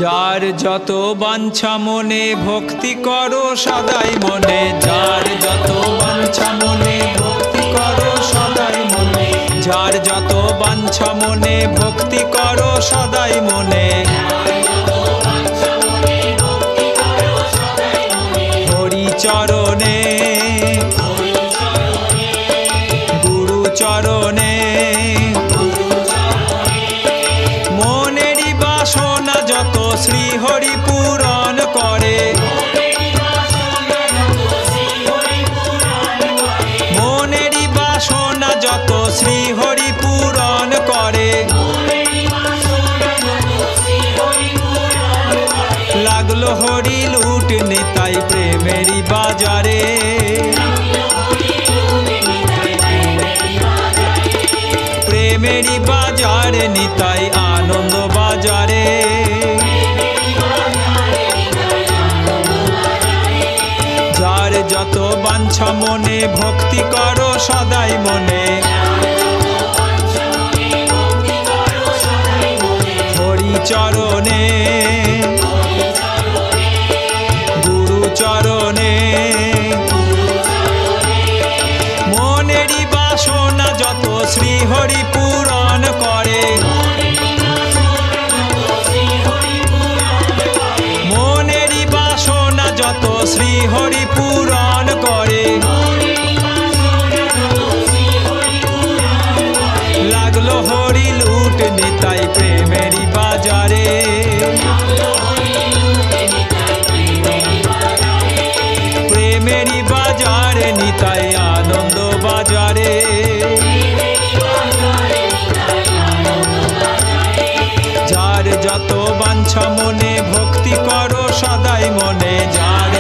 যার যত বাঞ্ছা মনে ভক্তি করো সদাই মনে, যার যত বাঞ্ছা মনে ভক্তি করো সদাই মনে, যার যত বাঞ্ছা মনে ভক্তি করো সদাই মনে। হরি চরণে গুরু চরণে মনেরই বাসনা যত শ্রী হরি পূরণ করে, মনেরই বাসনা যত শ্রী হরি পূরণ করে। লাগলো হরি লুট নিতাই প্রেমেরই বাজারে, প্রেমেরই বাজারে নিতাই আনন্দ বাজারে। যার যত বাঞ্ছা মনে ভক্তি করো সদাই মনে, হরি চরণে গুরু চরণে মনেরই বাসনা যত শ্রী হরি পূরণ করে, মনেরই বাসনা যত শ্রী হরি পূরণ করে। লাগলো হরি লুট নিতাই প্রেমেরই বাজারে, প্রেমেরই বাজারে নিতাই আনন্দ বাজারে। যার যত বাঞ্ছা মনে ভক্তি করো সদাই মনে, যার